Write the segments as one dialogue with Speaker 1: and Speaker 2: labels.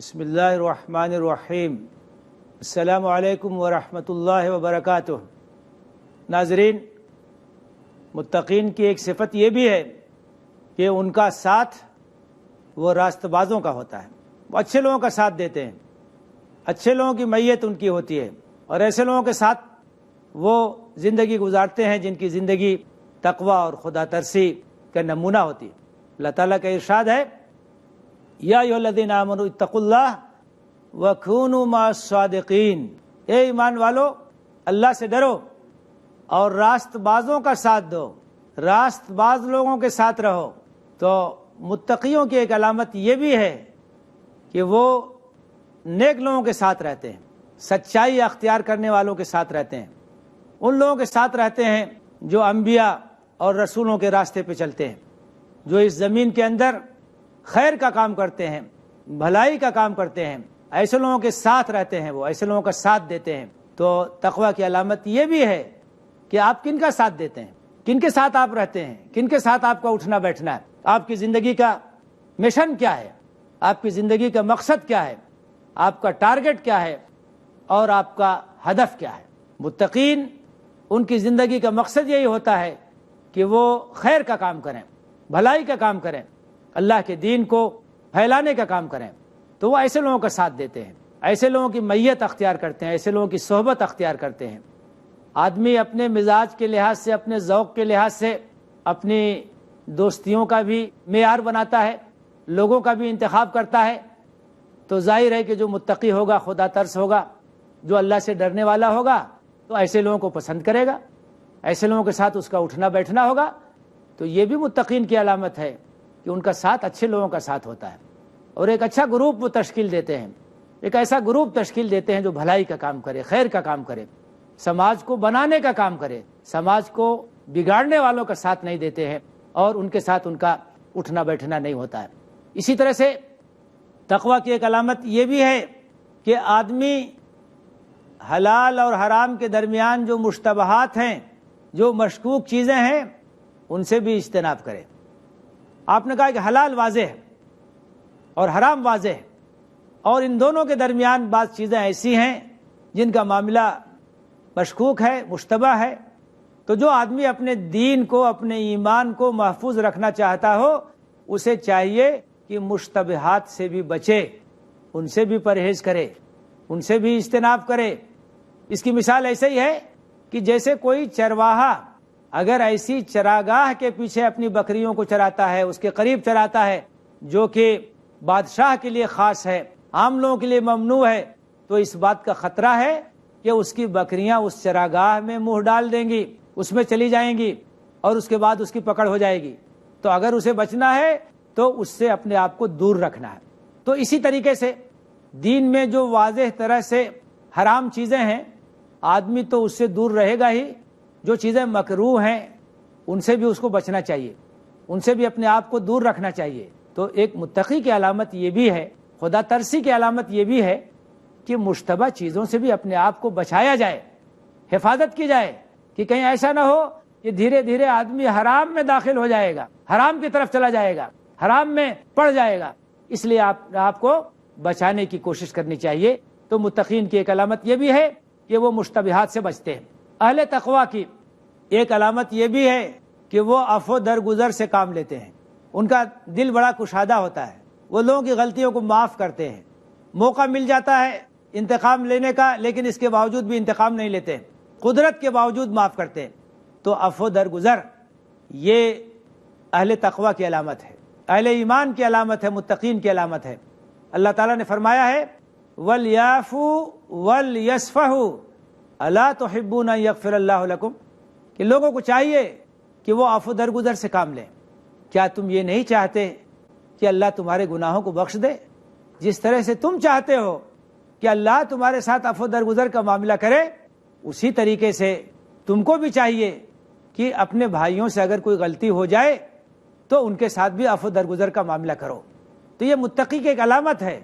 Speaker 1: بسم اللہ الرحمن الرحیم۔ السلام علیکم ورحمۃ اللہ وبرکاتہ۔ ناظرین، متقین کی ایک صفت یہ بھی ہے کہ ان کا ساتھ وہ راست بازوں کا ہوتا ہے، وہ اچھے لوگوں کا ساتھ دیتے ہیں، اچھے لوگوں کی میت ان کی ہوتی ہے، اور ایسے لوگوں کے ساتھ وہ زندگی گزارتے ہیں جن کی زندگی تقوی اور خدا ترسی کا نمونہ ہوتی ہے۔ اللہ تعالیٰ کا ارشاد ہے، یا ایھا الذین آمنوا اتقوا اللہ وکونوا مع الصادقین، اے ایمان والو اللہ سے ڈرو اور راست بازوں کا ساتھ دو، راست باز لوگوں کے ساتھ رہو۔ تو متقیوں کی ایک علامت یہ بھی ہے کہ وہ نیک لوگوں کے ساتھ رہتے ہیں، سچائی اختیار کرنے والوں کے ساتھ رہتے ہیں، ان لوگوں کے ساتھ رہتے ہیں جو انبیاء اور رسولوں کے راستے پہ چلتے ہیں، جو اس زمین کے اندر خیر کا کام کرتے ہیں، بھلائی کا کام کرتے ہیں، ایسے لوگوں کے ساتھ رہتے ہیں، وہ ایسے لوگوں کا ساتھ دیتے ہیں۔ تو تقویٰ کی علامت یہ بھی ہے کہ آپ کن کا ساتھ دیتے ہیں، کن کے ساتھ آپ رہتے ہیں، کن کے ساتھ آپ کا اٹھنا بیٹھنا ہے، آپ کی زندگی کا مشن کیا ہے، آپ کی زندگی کا مقصد کیا ہے، آپ کا ٹارگٹ کیا ہے اور آپ کا ہدف کیا ہے۔ متقین ان کی زندگی کا مقصد یہی ہوتا ہے کہ وہ خیر کا کام کریں، بھلائی کا کام کریں، اللہ کے دین کو پھیلانے کا کام کریں، تو وہ ایسے لوگوں کا ساتھ دیتے ہیں، ایسے لوگوں کی میت اختیار کرتے ہیں، ایسے لوگوں کی صحبت اختیار کرتے ہیں۔ آدمی اپنے مزاج کے لحاظ سے، اپنے ذوق کے لحاظ سے اپنی دوستیوں کا بھی معیار بناتا ہے، لوگوں کا بھی انتخاب کرتا ہے۔ تو ظاہر ہے کہ جو متقی ہوگا، خدا ترس ہوگا، جو اللہ سے ڈرنے والا ہوگا، تو ایسے لوگوں کو پسند کرے گا، ایسے لوگوں کے ساتھ اس کا اٹھنا بیٹھنا ہوگا۔ تو یہ بھی متقین کی علامت ہے کہ ان کا ساتھ اچھے لوگوں کا ساتھ ہوتا ہے، اور ایک اچھا گروپ وہ تشکیل دیتے ہیں، ایک ایسا گروپ تشکیل دیتے ہیں جو بھلائی کا کام کرے، خیر کا کام کرے، سماج کو بنانے کا کام کرے، سماج کو بگاڑنے والوں کا ساتھ نہیں دیتے ہیں، اور ان کے ساتھ ان کا اٹھنا بیٹھنا نہیں ہوتا ہے۔ اسی طرح سے تقویٰ کی ایک علامت یہ بھی ہے کہ آدمی حلال اور حرام کے درمیان جو مشتبہات ہیں، جو مشکوک چیزیں ہیں، ان سے بھی اجتناب کرے۔ آپ نے کہا کہ حلال واضح ہے اور حرام واضح ہے، اور ان دونوں کے درمیان بعض چیزیں ایسی ہیں جن کا معاملہ مشکوک ہے، مشتبہ ہے۔ تو جو آدمی اپنے دین کو، اپنے ایمان کو محفوظ رکھنا چاہتا ہو، اسے چاہیے کہ مشتبہات سے بھی بچے، ان سے بھی پرہیز کرے، ان سے بھی اجتناب کرے۔ اس کی مثال ایسے ہی ہے کہ جیسے کوئی چرواہا اگر ایسی چراگاہ کے پیچھے اپنی بکریوں کو چراتا ہے، اس کے قریب چراتا ہے جو کہ بادشاہ کے لیے خاص ہے، عام لوگوں کے لیے ممنوع ہے، تو اس بات کا خطرہ ہے کہ اس کی بکریاں اس چراگاہ میں منہ ڈال دیں گی، اس میں چلی جائیں گی، اور اس کے بعد اس کی پکڑ ہو جائے گی۔ تو اگر اسے بچنا ہے تو اس سے اپنے آپ کو دور رکھنا ہے۔ تو اسی طریقے سے دین میں جو واضح طرح سے حرام چیزیں ہیں، آدمی تو اس سے دور رہے گا ہی، جو چیزیں مکروہ ہیں ان سے بھی اس کو بچنا چاہیے، ان سے بھی اپنے آپ کو دور رکھنا چاہیے۔ تو ایک متقی کی علامت یہ بھی ہے، خدا ترسی کی علامت یہ بھی ہے کہ مشتبہ چیزوں سے بھی اپنے آپ کو بچایا جائے، حفاظت کی جائے، کہ کہیں ایسا نہ ہو کہ دھیرے دھیرے آدمی حرام میں داخل ہو جائے گا، حرام کی طرف چلا جائے گا، حرام میں پڑ جائے گا۔ اس لیے آپ کو بچانے کی کوشش کرنی چاہیے۔ تو متقین کی ایک علامت یہ بھی ہے کہ وہ مشتبہات سے بچتے ہیں۔ اہل تقویٰ کی ایک علامت یہ بھی ہے کہ وہ عفو درگزر سے کام لیتے ہیں، ان کا دل بڑا کشادہ ہوتا ہے، وہ لوگوں کی غلطیوں کو معاف کرتے ہیں۔ موقع مل جاتا ہے انتقام لینے کا، لیکن اس کے باوجود بھی انتقام نہیں لیتے، قدرت کے باوجود معاف کرتے ہیں۔ تو عفو درگزر یہ اہل تقویٰ کی علامت ہے، اہل ایمان کی علامت ہے، متقین کی علامت ہے۔ اللہ تعالیٰ نے فرمایا ہے، وَلْيَعْفُوا وَلْيَصْفَحُوا أَلَا تُحِبُّونَ أَن يَغْفِرَ اللَّهُ لَكُمْ، کہ لوگوں کو چاہیے کہ وہ عفو درگزر سے کام لیں۔ کیا تم یہ نہیں چاہتے کہ اللہ تمہارے گناہوں کو بخش دے؟ جس طرح سے تم چاہتے ہو کہ اللہ تمہارے ساتھ عفو درگزر کا معاملہ کرے، اسی طریقے سے تم کو بھی چاہیے کہ اپنے بھائیوں سے اگر کوئی غلطی ہو جائے تو ان کے ساتھ بھی عفو درگزر کا معاملہ کرو۔ تو یہ متقی کی ایک علامت ہے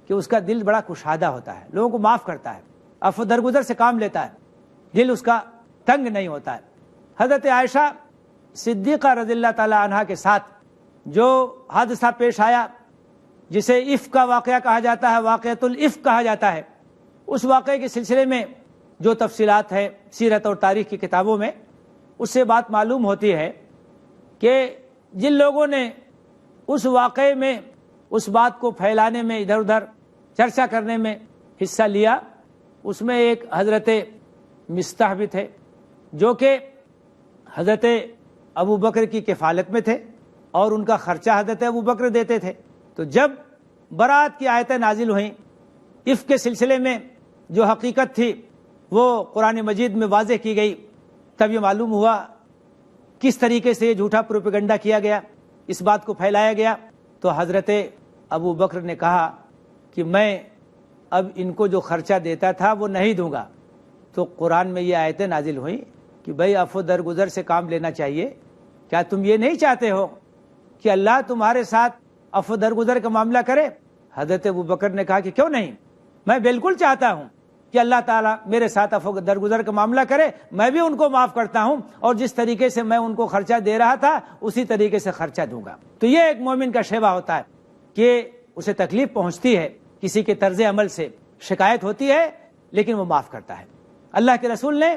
Speaker 1: کہ اس کا دل بڑا کشادہ ہوتا ہے، لوگوں کو معاف کرتا ہے، عفو درگزر سے کام لیتا ہے، دل اس کا تنگ نہیں ہوتا ہے۔ حضرت عائشہ صدیقہ رضی اللہ تعالی عنہا کے ساتھ جو حادثہ پیش آیا جسے افک کا واقعہ کہا جاتا ہے، واقعۃ الافک کہا جاتا ہے، اس واقعے کے سلسلے میں جو تفصیلات ہے سیرت اور تاریخ کی کتابوں میں، اس سے بات معلوم ہوتی ہے کہ جن لوگوں نے اس واقعے میں اس بات کو پھیلانے میں، ادھر ادھر چرچا کرنے میں حصہ لیا، اس میں ایک حضرت مصطح بھی تھے، جو کہ حضرت ابو بکر کی کفالت میں تھے اور ان کا خرچہ حضرت ابو بکر دیتے تھے۔ تو جب برات کی آیتیں نازل ہوئیں، افک کے سلسلے میں جو حقیقت تھی وہ قرآن مجید میں واضح کی گئی، تب یہ معلوم ہوا کس طریقے سے یہ جھوٹا پروپیگنڈا کیا گیا، اس بات کو پھیلایا گیا۔ تو حضرت ابو بکر نے کہا کہ میں اب ان کو جو خرچہ دیتا تھا وہ نہیں دوں گا۔ تو قرآن میں یہ آیتیں نازل ہوئیں کہ بھئی عفو درگزر سے کام لینا چاہیے، کیا تم یہ نہیں چاہتے ہو کہ اللہ تمہارے ساتھ عفو درگزر کا معاملہ کرے؟ حضرت ابو بکر نے کہا کہ کیوں نہیں، میں بالکل چاہتا ہوں کہ اللہ تعالیٰ میرے ساتھ عفو درگزر کا معاملہ کرے، میں بھی ان کو معاف کرتا ہوں، اور جس طریقے سے میں ان کو خرچہ دے رہا تھا اسی طریقے سے خرچہ دوں گا۔ تو یہ ایک مومن کا شیوا ہوتا ہے کہ اسے تکلیف پہنچتی ہے، کسی کے طرز عمل سے شکایت ہوتی ہے، لیکن وہ معاف کرتا ہے۔ اللہ کے رسول نے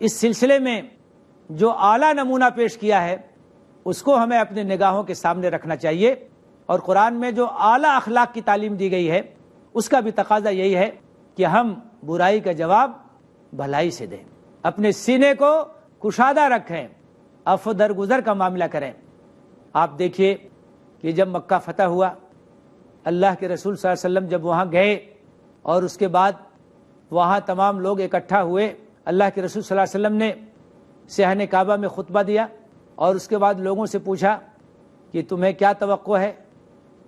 Speaker 1: اس سلسلے میں جو اعلیٰ نمونہ پیش کیا ہے اس کو ہمیں اپنے نگاہوں کے سامنے رکھنا چاہیے، اور قرآن میں جو اعلیٰ اخلاق کی تعلیم دی گئی ہے اس کا بھی تقاضا یہی ہے کہ ہم برائی کا جواب بھلائی سے دیں، اپنے سینے کو کشادہ رکھیں، عفو درگزر کا معاملہ کریں۔ آپ دیکھیے کہ جب مکہ فتح ہوا، اللہ کے رسول صلی اللہ علیہ وسلم جب وہاں گئے اور اس کے بعد وہاں تمام لوگ اکٹھا ہوئے، اللہ کے رسول صلی اللہ علیہ وسلم نے صحن کعبہ میں خطبہ دیا اور اس کے بعد لوگوں سے پوچھا کہ تمہیں کیا توقع ہے،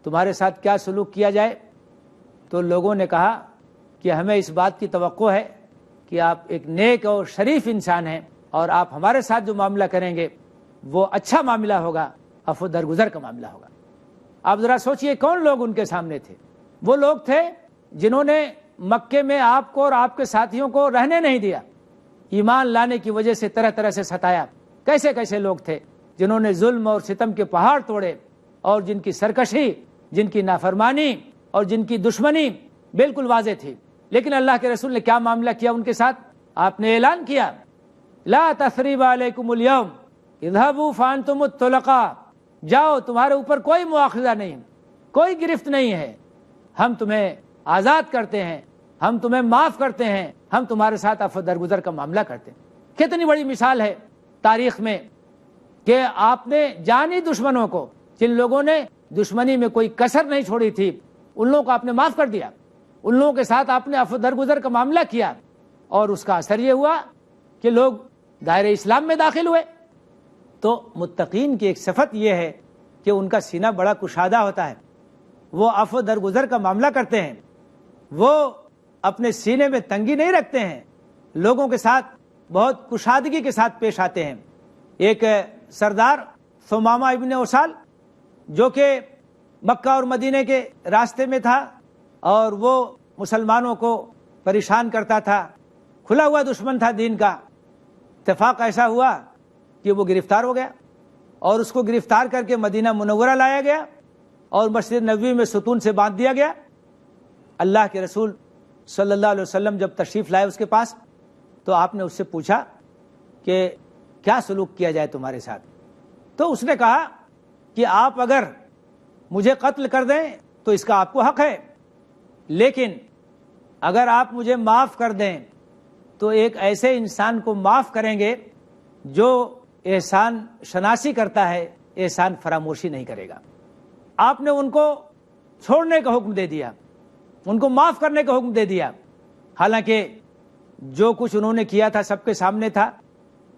Speaker 1: تمہارے ساتھ کیا سلوک کیا جائے؟ تو لوگوں نے کہا کہ ہمیں اس بات کی توقع ہے کہ آپ ایک نیک اور شریف انسان ہیں، اور آپ ہمارے ساتھ جو معاملہ کریں گے وہ اچھا معاملہ ہوگا، عفو درگزر کا معاملہ ہوگا۔ آپ ذرا سوچئے کون لوگ ان کے سامنے تھے؟ وہ لوگ تھے جنہوں نے مکے میں آپ کو اور آپ کے ساتھیوں کو رہنے نہیں دیا، ایمان لانے کی وجہ سے طرح طرح سے ستایا۔ کیسے کیسے لوگ تھے جنہوں نے ظلم اور ستم کے پہاڑ توڑے، اور جن کی سرکشی، جن کی نافرمانی اور جن کی دشمنی بالکل واضح تھی۔ لیکن اللہ کے رسول نے کیا معاملہ کیا ان کے ساتھ؟ آپ نے اعلان کیا، لا تثریب علیکم اليوم اذهبوا فانتم الطلقاء، جاؤ، تمہارے اوپر کوئی مواخذہ نہیں، کوئی گرفت نہیں ہے، ہم تمہیں آزاد کرتے ہیں، ہم تمہیں معاف کرتے ہیں، ہم تمہارے ساتھ عفو درگزر کا معاملہ کرتے ہیں۔ کتنی بڑی مثال ہے تاریخ میں کہ آپ نے جانی دشمنوں کو، جن لوگوں نے دشمنی میں کوئی کسر نہیں چھوڑی تھی، ان لوگوں کو آپ نے معاف کر دیا، ان لوگوں کے ساتھ آپ نے عفو درگزر کا معاملہ کیا، اور اس کا اثر یہ ہوا کہ لوگ دائرہ اسلام میں داخل ہوئے۔ تو متقین کی ایک صفت یہ ہے کہ ان کا سینہ بڑا کشادہ ہوتا ہے، وہ عفو درگزر کا معاملہ کرتے ہیں، وہ اپنے سینے میں تنگی نہیں رکھتے ہیں، لوگوں کے ساتھ بہت کشادگی کے ساتھ پیش آتے ہیں۔ ایک سردار ثمامہ ابن اسال جو کہ مکہ اور مدینہ کے راستے میں تھا، اور وہ مسلمانوں کو پریشان کرتا تھا، کھلا ہوا دشمن تھا دین کا، اتفاق ایسا ہوا کہ وہ گرفتار ہو گیا، اور اس کو گرفتار کر کے مدینہ منورہ لایا گیا اور مسجد نبوی میں ستون سے باندھ دیا گیا۔ اللہ کے رسول صلی اللہ علیہ وسلم جب تشریف لائے اس کے پاس، تو آپ نے اس سے پوچھا کہ کیا سلوک کیا جائے تمہارے ساتھ؟ تو اس نے کہا کہ آپ اگر مجھے قتل کر دیں تو اس کا آپ کو حق ہے، لیکن اگر آپ مجھے معاف کر دیں تو ایک ایسے انسان کو معاف کریں گے جو احسان شناسی کرتا ہے، احسان فراموشی نہیں کرے گا۔ آپ نے ان کو چھوڑنے کا حکم دے دیا، ان کو معاف کرنے کا حکم دے دیا، حالانکہ جو کچھ انہوں نے کیا تھا سب کے سامنے تھا،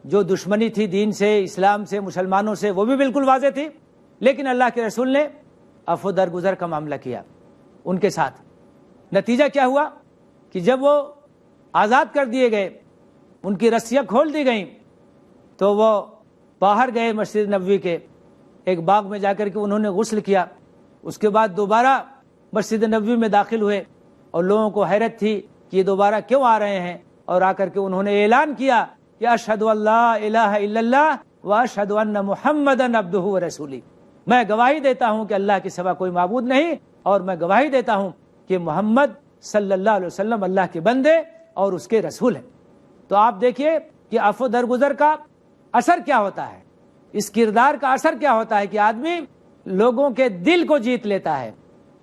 Speaker 1: جو دشمنی تھی دین سے، اسلام سے، مسلمانوں سے، وہ بھی بالکل واضح تھی، لیکن اللہ کے رسول نے عفو درگزر کا معاملہ کیا ان کے ساتھ۔ نتیجہ کیا ہوا کہ جب وہ آزاد کر دیے گئے، ان کی رسیاں کھول دی گئیں، تو وہ باہر گئے مسجد نبوی کے ایک باغ میں جا کر کے انہوں نے غسل کیا، اس کے بعد دوبارہ مسجد نبوی میں داخل ہوئے، اور لوگوں کو حیرت تھی کہ یہ دوبارہ کیوں آ رہے ہیں، اور آ کر کے انہوں نے اعلان کیا کہ اشہد ان لا الہ الا اللہ واشہد ان محمدا عبدہ ورسولہ، میں گواہی دیتا ہوں کہ اللہ کے سوا کوئی معبود نہیں، اور میں گواہی دیتا ہوں کہ محمد صلی اللہ علیہ وسلم اللہ کے بندے اور اس کے رسول ہیں۔ تو آپ دیکھیے کہ عفو درگزر کا اثر کیا ہوتا ہے، اس کردار کا اثر کیا ہوتا ہے کہ آدمی لوگوں کے دل کو جیت لیتا ہے،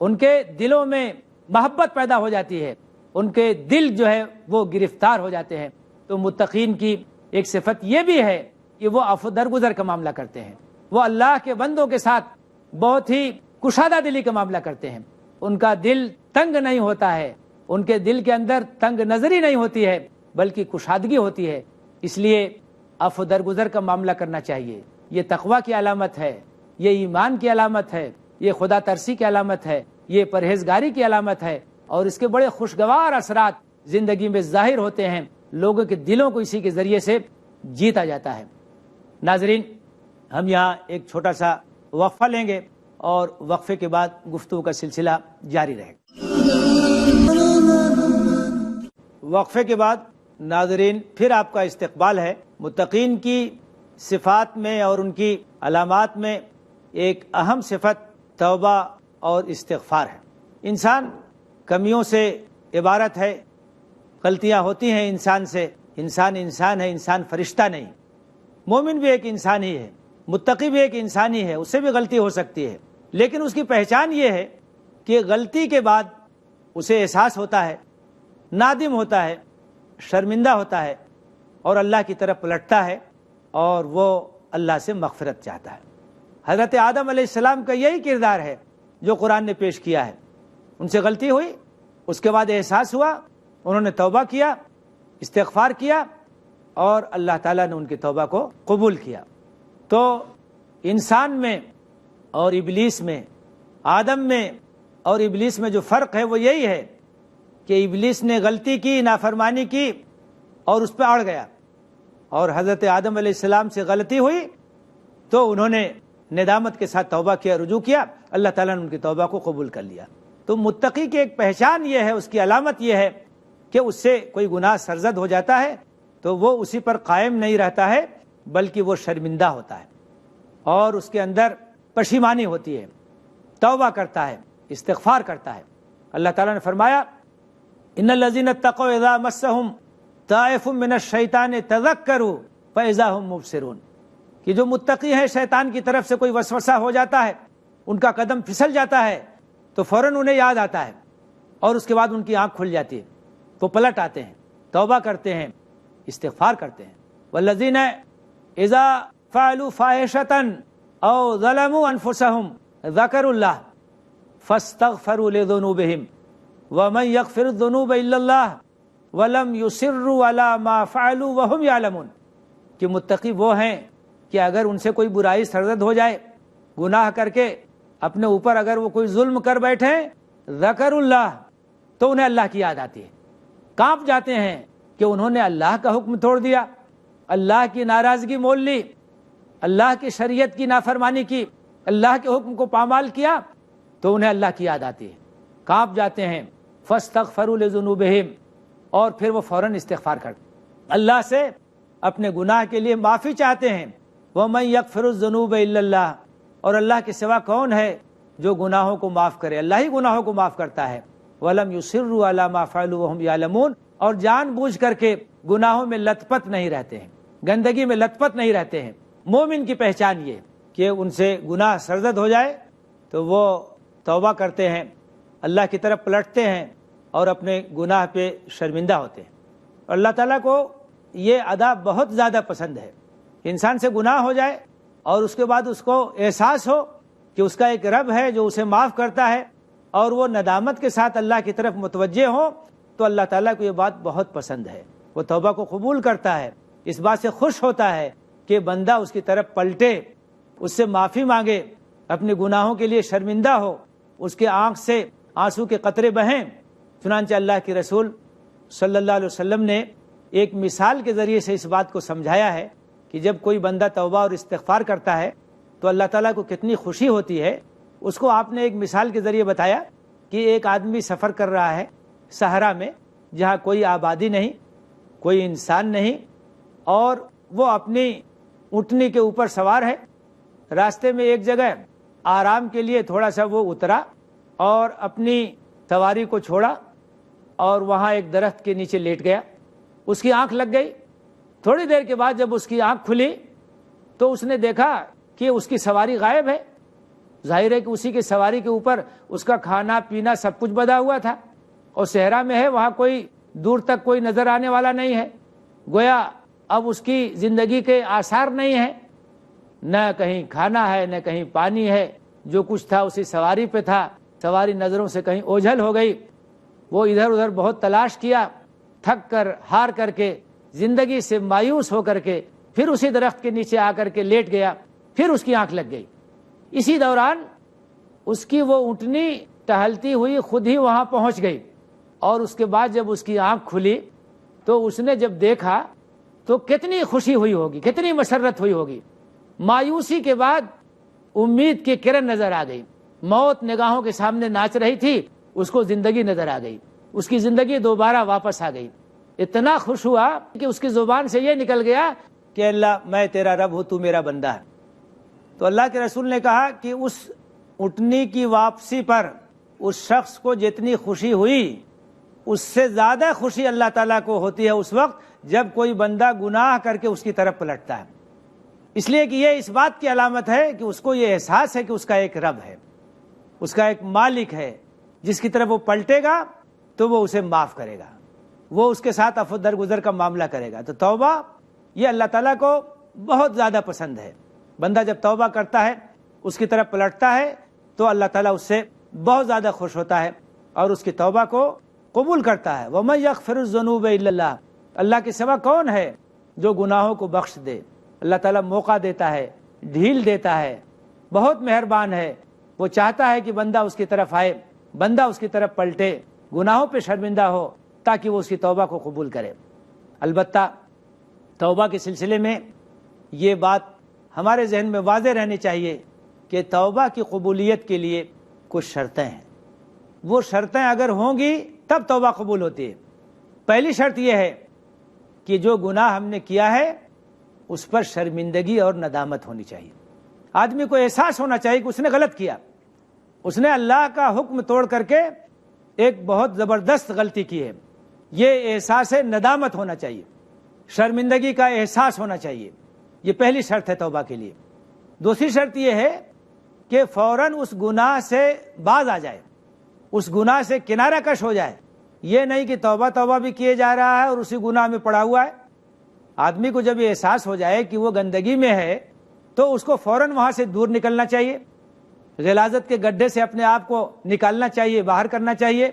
Speaker 1: ان کے دلوں میں محبت پیدا ہو جاتی ہے، ان کے دل جو ہے وہ گرفتار ہو جاتے ہیں۔ تو متقین کی ایک صفت یہ بھی ہے کہ وہ عفو درگزر کا معاملہ کرتے ہیں، وہ اللہ کے بندوں کے ساتھ بہت ہی کشادہ دلی کا معاملہ کرتے ہیں، ان کا دل تنگ نہیں ہوتا ہے، ان کے دل کے اندر تنگ نظری نہیں ہوتی ہے بلکہ کشادگی ہوتی ہے۔ اس لیے عفو درگزر کا معاملہ کرنا چاہیے۔ یہ تقویٰ کی علامت ہے، یہ ایمان کی علامت ہے، یہ خدا ترسی کی علامت ہے، یہ پرہیزگاری کی علامت ہے، اور اس کے بڑے خوشگوار اثرات زندگی میں ظاہر ہوتے ہیں، لوگوں کے دلوں کو اسی کے ذریعے سے جیتا جاتا ہے۔ ناظرین، ہم یہاں ایک چھوٹا سا وقفہ لیں گے اور وقفے کے بعد گفتگو کا سلسلہ جاری رہے گا۔ وقفے کے بعد ناظرین پھر آپ کا استقبال ہے۔ متقین کی صفات میں اور ان کی علامات میں ایک اہم صفت توبہ اور استغفار ہے۔ انسان کمیوں سے عبارت ہے، غلطیاں ہوتی ہیں انسان سے، انسان ہے، انسان فرشتہ نہیں۔ مومن بھی ایک انسان ہی ہے، متقی بھی ایک انسان ہی ہے، اس سے بھی غلطی ہو سکتی ہے، لیکن اس کی پہچان یہ ہے کہ غلطی کے بعد اسے احساس ہوتا ہے، نادم ہوتا ہے، شرمندہ ہوتا ہے، اور اللہ کی طرف پلٹتا ہے اور وہ اللہ سے مغفرت چاہتا ہے۔ حضرت آدم علیہ السلام کا یہی کردار ہے جو قرآن نے پیش کیا ہے۔ ان سے غلطی ہوئی، اس کے بعد احساس ہوا، انہوں نے توبہ کیا، استغفار کیا، اور اللہ تعالیٰ نے ان کی توبہ کو قبول کیا۔ تو انسان میں اور ابلیس میں، آدم میں اور ابلیس میں جو فرق ہے وہ یہی ہے کہ ابلیس نے غلطی کی، نافرمانی کی اور اس پہ اڑ گیا، اور حضرت آدم علیہ السلام سے غلطی ہوئی تو انہوں نے ندامت کے ساتھ توبہ کیا، رجوع کیا، اللہ تعالیٰ نے ان کی توبہ کو قبول کر لیا۔ تو متقی کی ایک پہچان یہ ہے، اس کی علامت یہ ہے کہ اس سے کوئی گناہ سرزد ہو جاتا ہے تو وہ اسی پر قائم نہیں رہتا ہے بلکہ وہ شرمندہ ہوتا ہے اور اس کے اندر پشیمانی ہوتی ہے، توبہ کرتا ہے، استغفار کرتا ہے۔ اللہ تعالیٰ نے فرمایا ان الذین اتقوا اذا مسهم طائف من الشیطان تذکروا فاذا هم مبصرون، کہ جو متقی ہیں شیطان کی طرف سے کوئی وسوسہ ہو جاتا ہے، ان کا قدم پھسل جاتا ہے تو فوراً انہیں یاد آتا ہے اور اس کے بعد ان کی آنکھ کھل جاتی ہے، وہ پلٹ آتے ہیں، توبہ کرتے ہیں، استغفار کرتے ہیں۔ والذین اذا فعلوا فاحشۃ او ظلموا انفسهم ذکروا اللہ فاستغفروا لذنوبهم ومن یغفر الذنوب الا اللہ ولم یصروا علی ما فعلوا وهم یعلمون، کہ متقی وہ ہیں کہ اگر ان سے کوئی برائی سرزد ہو جائے، گناہ کر کے اپنے اوپر اگر وہ کوئی ظلم کر بیٹھے، ذکر اللہ، تو انہیں اللہ کی یاد آتی ہے، کانپ جاتے ہیں کہ انہوں نے اللہ کا حکم توڑ دیا، اللہ کی ناراضگی مول لی، اللہ کی شریعت کی نافرمانی کی، اللہ کے حکم کو پامال کیا، تو انہیں اللہ کی یاد آتی ہے، کانپ جاتے ہیں۔ فاستغفروا لذنوبہم، اور پھر وہ فوراً استغفار کرتے اللہ سے اپنے گناہ کے لیے معافی چاہتے ہیں۔ وَمَن يَغْفِرُ الذُّنُوبَ إِلَّا اللَّهُ، اور اللہ کے سوا کون ہے جو گناہوں کو معاف کرے، اللہ ہی گناہوں کو معاف کرتا ہے۔ وَلَمْ يُصِرُّوا عَلَى مَا فَعَلُوا وَهُمْ يَعْلَمُونَ، اور جان بوجھ کر کے گناہوں میں لت پت نہیں رہتے ہیں، گندگی میں لت پت نہیں رہتے ہیں۔ مومن کی پہچان یہ کہ ان سے گناہ سرزد ہو جائے تو وہ توبہ کرتے ہیں، اللہ کی طرف پلٹتے ہیں اور اپنے گناہ پہ شرمندہ ہوتے ہیں۔ اور اللہ تعالیٰ کو یہ ادا بہت زیادہ پسند ہے، انسان سے گناہ ہو جائے اور اس کے بعد اس کو احساس ہو کہ اس کا ایک رب ہے جو اسے معاف کرتا ہے، اور وہ ندامت کے ساتھ اللہ کی طرف متوجہ ہو، تو اللہ تعالیٰ کو یہ بات بہت پسند ہے، وہ توبہ کو قبول کرتا ہے، اس بات سے خوش ہوتا ہے کہ بندہ اس کی طرف پلٹے، اس سے معافی مانگے، اپنے گناہوں کے لیے شرمندہ ہو، اس کے آنکھ سے آنسو کے قطرے بہیں۔ چنانچہ اللہ کے رسول صلی اللہ علیہ وسلم نے ایک مثال کے ذریعے سے اس بات کو سمجھایا ہے کہ جب کوئی بندہ توبہ اور استغفار کرتا ہے تو اللہ تعالیٰ کو کتنی خوشی ہوتی ہے۔ اس کو آپ نے ایک مثال کے ذریعے بتایا کہ ایک آدمی سفر کر رہا ہے صحرا میں، جہاں کوئی آبادی نہیں، کوئی انسان نہیں، اور وہ اپنی اونٹنی کے اوپر سوار ہے۔ راستے میں ایک جگہ آرام کے لیے تھوڑا سا وہ اترا اور اپنی سواری کو چھوڑا اور وہاں ایک درخت کے نیچے لیٹ گیا. اس کی آنکھ لگ گئی. تھوڑی دیر کے بعد جب اس کی آنکھ کھلی تو اس نے دیکھا کہ اس کی سواری غائب ہے. ظاہر ہے کہ اسی کی سواری کے اوپر اس کا کھانا پینا سب کچھ بندھا ہوا تھا اور صحرا میں ہے, وہاں کوئی دور تک کوئی نظر آنے والا نہیں ہے. گویا اب اس کی زندگی کے آثار نہیں ہیں, نہ کہیں کھانا ہے نہ کہیں پانی ہے. جو کچھ تھا اسی سواری پہ تھا. سواری نظروں سے کہیں اوجھل ہو گئی. وہ ادھر ادھر بہت تلاش کیا, تھک کر ہار کر کے زندگی سے مایوس ہو کر کے پھر اسی درخت کے نیچے آ کر کے لیٹ گیا. پھر اس کی آنکھ لگ گئی. اسی دوران اس کی وہ اونٹنی ٹہلتی ہوئی خود ہی وہاں پہنچ گئی اور اس کے بعد جب اس کی آنکھ کھلی تو اس نے جب دیکھا تو کتنی خوشی ہوئی ہوگی, کتنی مسرت ہوئی ہوگی. مایوسی کے بعد امید کی کرن نظر آ گئی. موت نگاہوں کے سامنے ناچ رہی تھی, اس کو زندگی نظر آ گئی. اس کی زندگی دوبارہ واپس آ گئی. اتنا خوش ہوا کہ اس کی زبان سے یہ نکل گیا کہ اللہ میں تیرا رب ہوں, تو میرا بندہ ہے. تو اللہ کے رسول نے کہا کہ اس اٹھنی کی واپسی پر اس شخص کو جتنی خوشی ہوئی اس سے زیادہ خوشی اللہ تعالیٰ کو ہوتی ہے اس وقت جب کوئی بندہ گناہ کر کے اس کی طرف پلٹتا ہے. اس لیے کہ یہ اس بات کی علامت ہے کہ اس کو یہ احساس ہے کہ اس کا ایک رب ہے, اس کا ایک مالک ہے جس کی طرف وہ پلٹے گا تو وہ اسے معاف کرے گا, وہ اس کے ساتھ عفو درگزر کا معاملہ کرے گا. تو توبہ یہ اللہ تعالیٰ کو بہت زیادہ پسند ہے. بندہ جب توبہ کرتا ہے, اس کی طرف پلٹتا ہے تو اللہ تعالیٰ اس سے بہت زیادہ خوش ہوتا ہے اور اس کی توبہ کو قبول کرتا ہے. وَمَن يَغْفِرُ الذُّنُوبَ إِلَّا اللَّهُ, اللہ کے سوا کون ہے جو گناہوں کو بخش دے. اللہ تعالیٰ موقع دیتا ہے, ڈھیل دیتا ہے, بہت مہربان ہے. وہ چاہتا ہے کہ بندہ اس کی طرف آئے, بندہ اس کی طرف پلٹے, گناہوں پہ شرمندہ ہو تاکہ وہ اس کی توبہ کو قبول کرے. البتہ توبہ کے سلسلے میں یہ بات ہمارے ذہن میں واضح رہنی چاہیے کہ توبہ کی قبولیت کے لیے کچھ شرطیں ہیں. وہ شرطیں اگر ہوں گی تب توبہ قبول ہوتی ہے. پہلی شرط یہ ہے کہ جو گناہ ہم نے کیا ہے اس پر شرمندگی اور ندامت ہونی چاہیے. آدمی کو احساس ہونا چاہیے کہ اس نے غلط کیا, اس نے اللہ کا حکم توڑ کر کے ایک بہت زبردست غلطی کی ہے. یہ احساس ندامت ہونا چاہیے, شرمندگی کا احساس ہونا چاہیے. یہ پہلی شرط ہے توبہ کے لیے. دوسری شرط یہ ہے کہ فوراً اس گناہ سے باز آ جائے, اس گناہ سے کنارہ کش ہو جائے. یہ نہیں کہ توبہ توبہ بھی کیے جا رہا ہے اور اسی گناہ میں پڑا ہوا ہے. آدمی کو جب یہ احساس ہو جائے کہ وہ گندگی میں ہے تو اس کو فوراً وہاں سے دور نکلنا چاہیے, غلاظت کے گڈھے سے اپنے آپ کو نکالنا چاہیے, باہر کرنا چاہیے.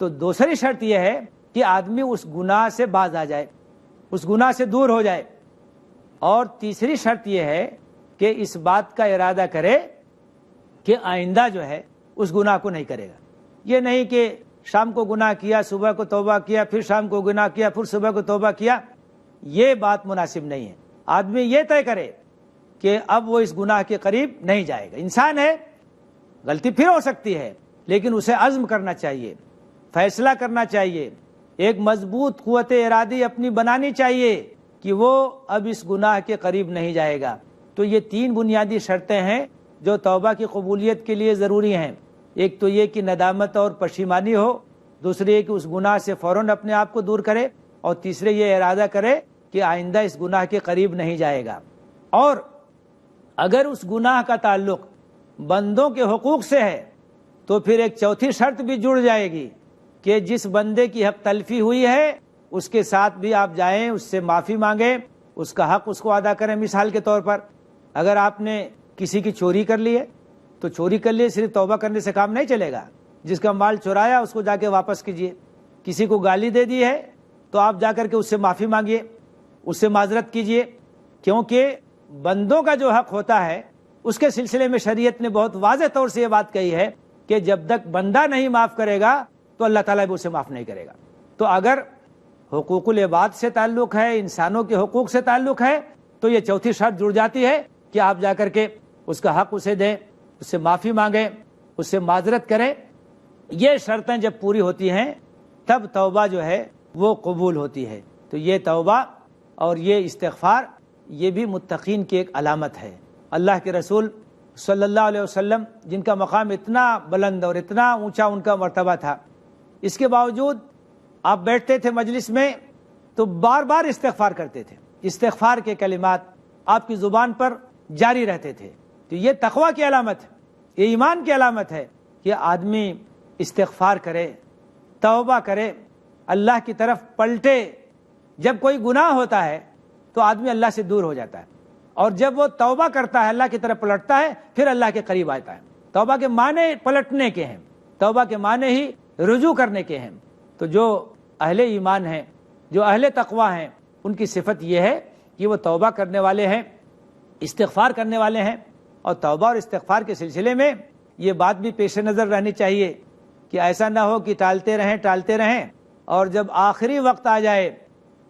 Speaker 1: تو دوسری شرط یہ ہے کہ آدمی اس گناہ سے باز آ جائے, اس گناہ سے دور ہو جائے. اور تیسری شرط یہ ہے کہ اس بات کا ارادہ کرے کہ آئندہ جو ہے اس گناہ کو نہیں کرے گا. یہ نہیں کہ شام کو گناہ کیا, صبح کو توبہ کیا, پھر شام کو گناہ کیا, پھر صبح کو توبہ کیا. یہ بات مناسب نہیں ہے. آدمی یہ طے کرے کہ اب وہ اس گناہ کے قریب نہیں جائے گا. انسان ہے, غلطی پھر ہو سکتی ہے, لیکن اسے عزم کرنا چاہیے, فیصلہ کرنا چاہیے, ایک مضبوط قوت ارادی اپنی بنانی چاہیے کہ وہ اب اس گناہ کے قریب نہیں جائے گا. تو یہ تین بنیادی شرطیں ہیں جو توبہ کی قبولیت کے لیے ضروری ہیں. ایک تو یہ کہ ندامت اور پشیمانی ہو, دوسری یہ کہ اس گناہ سے فوراً اپنے آپ کو دور کرے, اور تیسرے یہ ارادہ کرے کہ آئندہ اس گناہ کے قریب نہیں جائے گا. اور اگر اس گناہ کا تعلق بندوں کے حقوق سے ہے تو پھر ایک چوتھی شرط بھی جڑ جائے گی کہ جس بندے کی حق تلفی ہوئی ہے اس کے ساتھ بھی آپ جائیں, اس سے معافی مانگیں, اس کا حق اس کو ادا کریں. مثال کے طور پر اگر آپ نے کسی کی چوری کر لی ہے تو چوری کر لیے صرف توبہ کرنے سے کام نہیں چلے گا. جس کا مال چورایا اس کو جا کے واپس کیجیے. کسی کو گالی دے دی ہے تو آپ جا کر کے اس سے معافی مانگیے, اس سے معذرت کیجیے, کیونکہ بندوں کا جو حق ہوتا ہے اس کے سلسلے میں شریعت نے بہت واضح طور سے یہ بات کہی ہے کہ جب تک بندہ نہیں معاف کرے گا تو اللہ تعالیٰ بھی اسے معاف نہیں کرے گا. تو اگر حقوق العباد سے تعلق ہے, انسانوں کے حقوق سے تعلق ہے, تو یہ چوتھی شرط جڑ جاتی ہے کہ آپ جا کر کے اس کا حق اسے دیں, اس سے معافی مانگیں, اس سے معذرت کریں. یہ شرطیں جب پوری ہوتی ہیں تب توبہ جو ہے وہ قبول ہوتی ہے. تو یہ توبہ اور یہ استغفار یہ بھی متقین کی ایک علامت ہے. اللہ کے رسول صلی اللہ علیہ وسلم، جن کا مقام اتنا بلند اور اتنا اونچا ان کا مرتبہ تھا، اس کے باوجود آپ بیٹھتے تھے مجلس میں تو بار بار استغفار کرتے تھے، استغفار کے کلمات آپ کی زبان پر جاری رہتے تھے۔ تو یہ تقویٰ کی علامت ہے، یہ ایمان کی علامت ہے کہ آدمی استغفار کرے، توبہ کرے، اللہ کی طرف پلٹے۔ جب کوئی گناہ ہوتا ہے تو آدمی اللہ سے دور ہو جاتا ہے، اور جب وہ توبہ کرتا ہے، اللہ کی طرف پلٹتا ہے، پھر اللہ کے قریب آتا ہے۔ توبہ کے معنی پلٹنے کے ہیں، توبہ کے معنی ہی رجوع کرنے کے ہیں۔ تو جو اہل ایمان ہیں، جو اہل تقویٰ ہیں، ان کی صفت یہ ہے کہ وہ توبہ کرنے والے ہیں، استغفار کرنے والے ہیں۔ اور توبہ اور استغفار کے سلسلے میں یہ بات بھی پیش نظر رہنی چاہیے کہ ایسا نہ ہو کہ ٹالتے رہیں اور جب آخری وقت آ جائے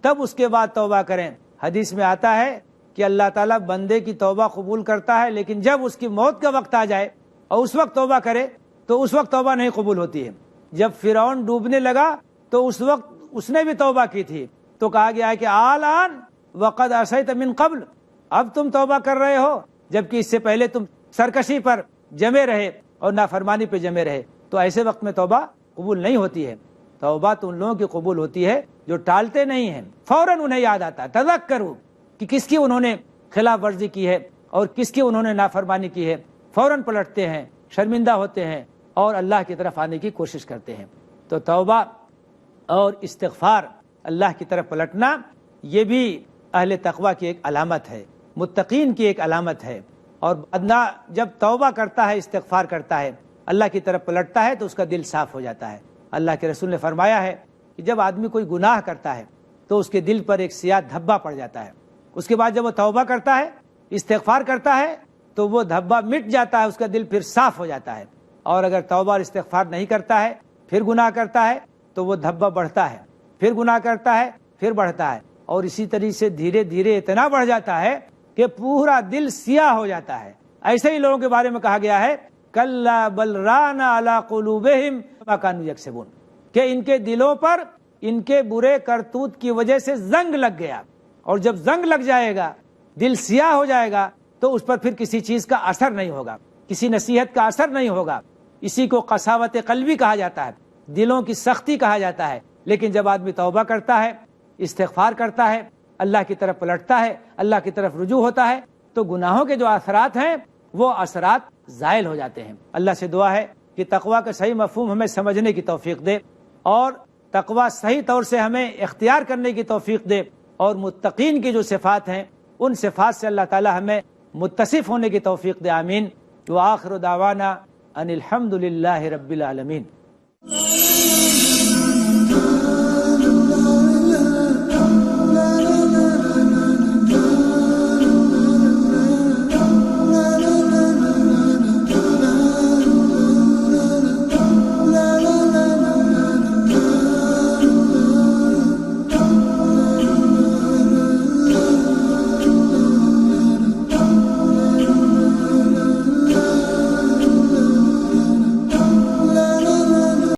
Speaker 1: تب اس کے بعد توبہ کریں۔ حدیث میں آتا ہے کہ اللہ تعالیٰ بندے کی توبہ قبول کرتا ہے، لیکن جب اس کی موت کا وقت آ جائے اور اس وقت توبہ کرے تو اس وقت توبہ نہیں قبول ہوتی ہے۔ جب فرعون ڈوبنے لگا تو اس وقت اس نے بھی توبہ کی تھی، تو کہا گیا ہے کہ آلان وقد عصیت من قبل، اب تم توبہ کر رہے ہو جبکہ اس سے پہلے تم سرکشی پر جمے رہے اور نافرمانی پہ جمے رہے۔ تو ایسے وقت میں توبہ قبول نہیں ہوتی ہے۔ توبہ تو ان لوگوں کی قبول ہوتی ہے جو ٹالتے نہیں ہیں، فوراً انہیں یاد آتا ہے، تذکروا، کہ کس کی انہوں نے خلاف ورزی کی ہے اور کس کی انہوں نے نافرمانی کی ہے، فوراً پلٹتے ہیں، شرمندہ ہوتے ہیں اور اللہ کی طرف آنے کی کوشش کرتے ہیں۔ تو توبہ اور استغفار، اللہ کی طرف پلٹنا، یہ بھی اہل تقویٰ کی ایک علامت ہے، متقین کی ایک علامت ہے۔ اور بندہ جب توبہ کرتا ہے، استغفار کرتا ہے، اللہ کی طرف پلٹتا ہے تو اس کا دل صاف ہو جاتا ہے۔ اللہ کے رسول نے فرمایا ہے کہ جب آدمی کوئی گناہ کرتا ہے تو اس کے دل پر ایک سیاہ دھبا پڑ جاتا ہے، اس کے بعد جب وہ توبہ کرتا ہے، استغفار کرتا ہے تو وہ دھبا مٹ جاتا ہے، اس کا دل پھر صاف ہو جاتا ہے۔ اور اگر توبہ اور استغفار نہیں کرتا ہے، پھر گناہ کرتا ہے تو وہ دھبا بڑھتا ہے، پھر گناہ کرتا ہے، پھر بڑھتا ہے، اور اسی طریقے سے دھیرے دھیرے اتنا بڑھ جاتا ہے کہ پورا دل سیاہ ہو جاتا ہے۔ ایسے ہی لوگوں کے بارے میں کہا گیا ہے کلا بل ران علی قلوبہم ما کانوا یکسبون، کہ ان کے دلوں پر ان کے برے کرتوت کی وجہ سے زنگ لگ گیا، اور جب زنگ لگ جائے گا، دل سیاہ ہو جائے گا، تو اس پر پھر کسی چیز کا اثر نہیں ہوگا، کسی نصیحت کا اثر نہیں ہوگا۔ اسی کو قساوت قلبی کہا جاتا ہے، دلوں کی سختی کہا جاتا ہے۔ لیکن جب آدمی توبہ کرتا ہے، استغفار کرتا ہے، اللہ کی طرف پلٹتا ہے، اللہ کی طرف رجوع ہوتا ہے، تو گناہوں کے جو اثرات ہیں وہ اثرات زائل ہو جاتے ہیں۔ اللہ سے دعا ہے کہ تقویٰ کا صحیح مفہوم ہمیں سمجھنے کی توفیق دے، اور تقویٰ صحیح طور سے ہمیں اختیار کرنے کی توفیق دے، اور متقین کی جو صفات ہیں ان صفات سے اللہ تعالی ہمیں متصف ہونے کی توفیق دے۔ آمین۔ وآخر دعوانا ان الحمد للہ رب العالمین۔